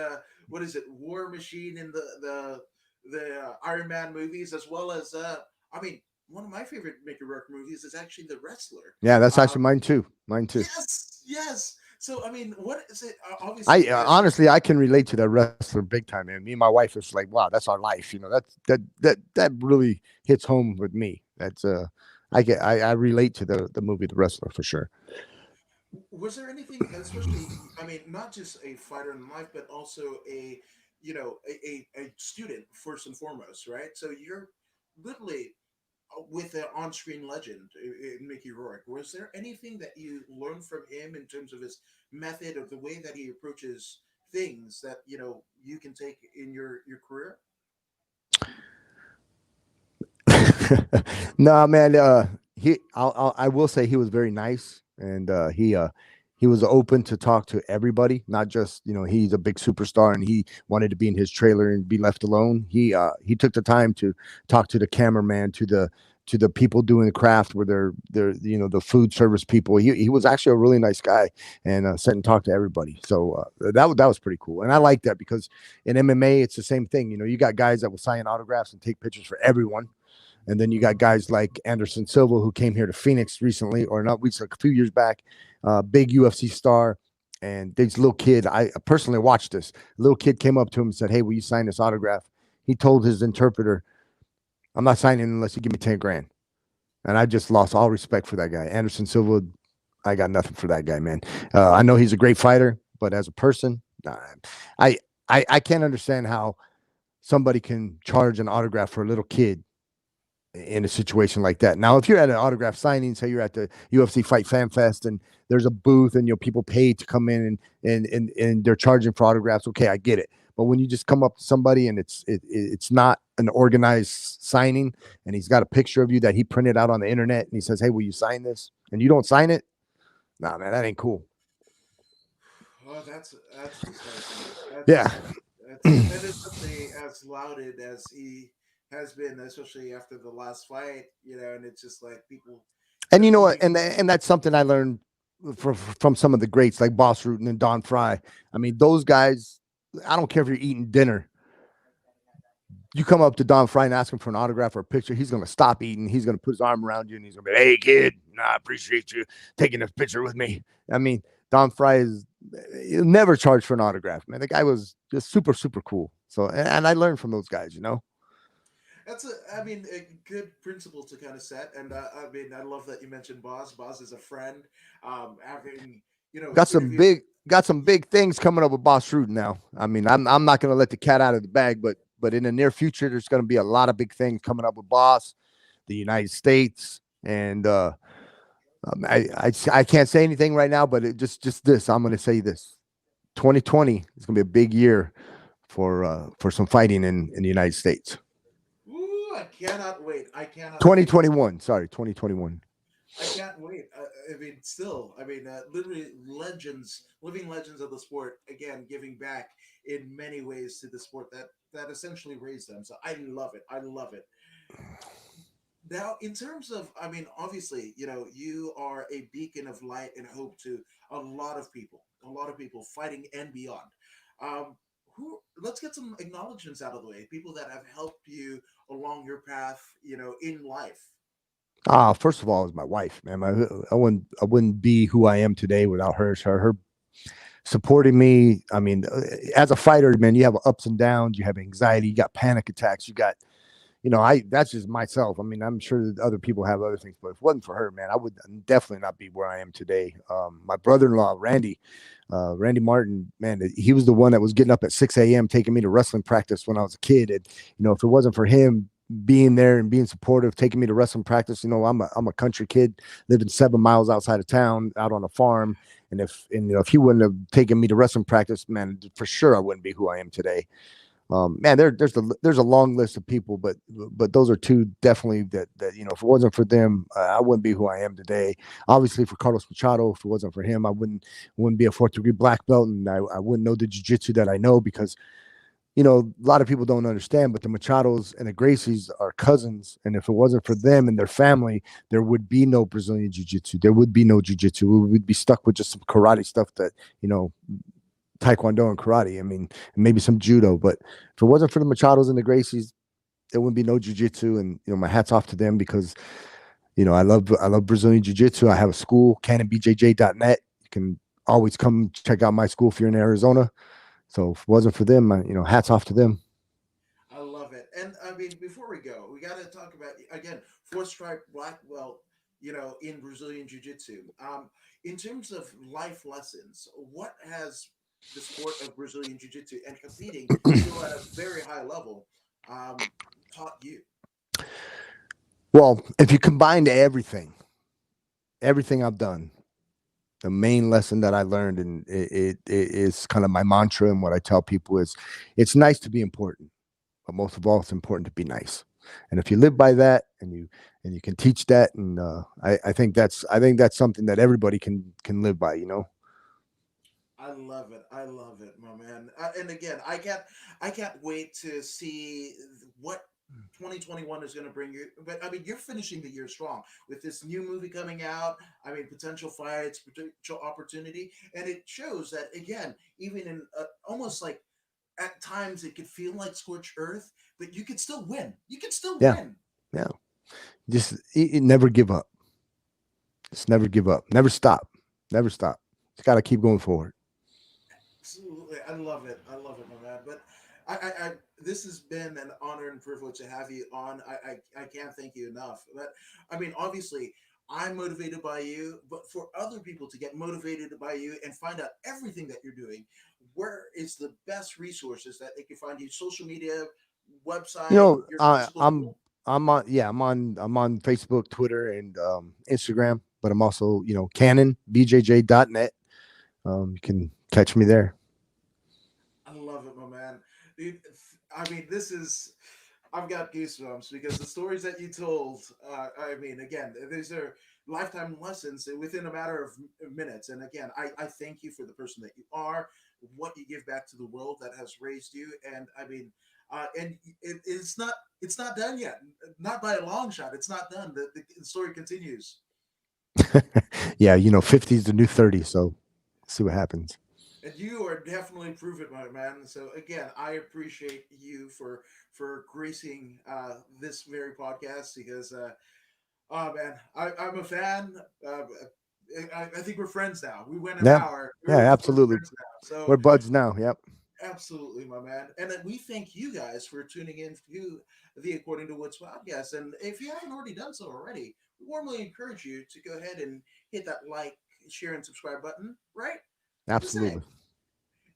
what is it, War Machine in the Iron Man movies, as well as I mean, one of my favorite Mickey Rourke movies is actually The Wrestler. Yeah, that's Uh, actually mine too. Mine too. yes, yes. So I mean, what is it? I Obviously, honestly I can relate to that wrestler big time, man. Me and my wife is like, wow, that's our life. That really hits home with me. That's I relate to the movie The Wrestler for sure. was there anything, especially? I mean, not just a fighter in life, but also a student first and foremost, right? So you're literally with an on-screen legend in Mickey Rourke. Was there anything that you learned from him in terms of his method of the way that he approaches things that you can take in your career? No, man. I will say he was very nice, and he was open to talk to everybody, not just he's a big superstar and he wanted to be in his trailer and be left alone. He took the time to talk to the cameraman, to the people doing the craft, where they're the food service people. He was actually a really nice guy, and sat and talked to everybody. So that was pretty cool, and I like that because in MMA it's the same thing. You got guys that will sign autographs and take pictures for everyone, and then you got guys like Anderson Silva, who came here to Phoenix recently, or not weeks, like a few years back, big UFC star. And this little kid, I personally watched this. Little kid came up to him and said, "Hey, will you sign this autograph?" He told his interpreter, "I'm not signing unless you give me 10 grand." And I just lost all respect for that guy. Anderson Silva, I got nothing for that guy, man. I know he's a great fighter, but as a person, nah, I, I can't understand how somebody can charge an autograph for a little kid in a situation like that. Now, if you're at an autograph signing, say you're at the UFC Fight Fan Fest and there's a booth and people pay to come in and they're charging for autographs, okay, I get it. But when you just come up to somebody and it's not an organized signing, and he's got a picture of you that he printed out on the internet and he says, "Hey, will you sign this?" and you don't sign it, nah, man, that ain't cool. Oh, that's disgusting. Yeah. And especially as lauded as he has been, especially after the last fight, and it's just like people And you know what? you And that's something I learned from some of the greats like Boss Rutan and Don Fry. I mean, those guys. I don't care if you're eating dinner. You come up to Don Fry and ask him for an autograph or a picture, he's going to stop eating. He's going to put his arm around you and he's going to be, "Hey, kid, I appreciate you taking a picture with me." I mean, Don Fry is he'll never charge for an autograph, man. The guy was just super, super cool. So, and I learned from those guys. That's I mean, a good principle to kind of set. And I mean, I love that you mentioned Boz. Boz is a friend. Having Got some interviewed. big things coming up with Boss Rude now. I mean, I'm not going to let the cat out of the bag, but in the near future, there's going to be a lot of big things coming up with Boss, the United States, and I can't say anything right now, but just this, I'm going to say this: 2020 is going to be a big year for some fighting in the United States. Ooh, I cannot wait. I cannot wait. 2021, sorry, 2021. I can't wait. I mean, still, I mean, literally legends, living legends of the sport. Again, giving back in many ways to the sport that essentially raised them. So I love it. I love it. Now, in terms of, I mean, obviously, you are a beacon of light and hope to a lot of people fighting and beyond. Um, let's get some acknowledgments out of the way. People that have helped you along your path, in life. First of all, is my wife, man. I wouldn't be who I am today without her. Her supporting me. I mean, as a fighter, man, you have ups and downs. You have anxiety. You got panic attacks. You got, I that's just myself. I mean, I'm sure that other people have other things, but if it wasn't for her, man, I would definitely not be where I am today. My brother-in-law, Randy Martin, man, he was the one that was getting up at 6 a.m. taking me to wrestling practice when I was a kid. And if it wasn't for him being there and being supportive, taking me to wrestling practice, I'm a country kid living 7 miles outside of town, out on a farm. And if he wouldn't have taken me to wrestling practice, man, for sure I wouldn't be who I am today. Man, there's a long list of people, but those are two definitely that if it wasn't for them, I wouldn't be who I am today. Obviously, for Carlos Machado, if it wasn't for him, I wouldn't be a fourth-degree black belt, and I wouldn't know the jiu-jitsu that I know because a lot of people don't understand, but the Machados and the Gracies are cousins, and if it wasn't for them and their family, there would be no Brazilian jiu-jitsu. There would be no jiu-jitsu. We would be stuck with just some karate stuff that taekwondo and karate. I mean, and maybe some judo. But if it wasn't for the Machados and the Gracies, there wouldn't be no jiu-jitsu. And my hats off to them because I love Brazilian jiu-jitsu. I have a school, canonbjj.net. You can always come check out my school if you're in Arizona. So if it wasn't for them, hats off to them. I love it. And I mean, before we go, we got to talk about again four stripe black belt. In Brazilian Jiu Jitsu. In terms of life lessons, what has the sport of Brazilian Jiu Jitsu and competing still at a very high level um, taught you? Well, if you combine everything I've done, the main lesson that I learned, and it is kind of my mantra, and what I tell people is, it's nice to be important, but most of all, it's important to be nice. And if you live by that, and you can teach that, and I think that's something that everybody can live by. You know. I love it. I love it, my man. And again, I can't wait to see what 2021 is going to bring you. But I mean, you're finishing the year strong with this new movie coming out. I mean, potential fights, potential opportunity, and it shows that again, even in almost like at times it could feel like scorched earth, but you could still win. You could still Yeah. win. Yeah. Just never give up. Just never give up. Never stop. Never stop. Just got to keep going forward. Absolutely, I love it. I love it, my man. But this has been an honor and privilege to have you on. I can't thank you enough. But I mean, obviously, I'm motivated by you. But for other people to get motivated by you and find out everything that you're doing, where is the best resources that they can find you? Social media, You website, know, your physical store. I'm on, yeah, I'm on Facebook, Twitter, and Instagram. But I'm also, canonbjj.net. You can catch me there. I love it, my man. Dude, I mean, this is. I've got goosebumps because the stories that you told. I mean, again, these are lifetime lessons within a matter of minutes. And again, I thank you for the person that you are, what you give back to the world that has raised you. And I mean, it's not done yet. Not by a long shot. It's not done. The story continues. Yeah, 50 is the new 30. So see what happens. And you are definitely proof it, my man. So again, I appreciate you for gracing this very podcast because oh man, I'm a fan. I think we're friends now. We went an Yeah. hour. Yeah, We're absolutely. friends now. So We're buds now. Yep. absolutely, my man. And we thank you guys for tuning in to the According to Woods podcast. And if you haven't already done so already, we warmly encourage you to go ahead and hit that like, share, and subscribe button. Right? Do the Absolutely. same.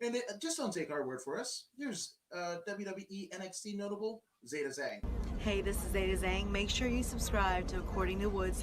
And just don't take our word for us. Here's WWE NXT notable Zeta Zhang. Hey, this is Zeta Zhang. Make sure you subscribe to According to Woods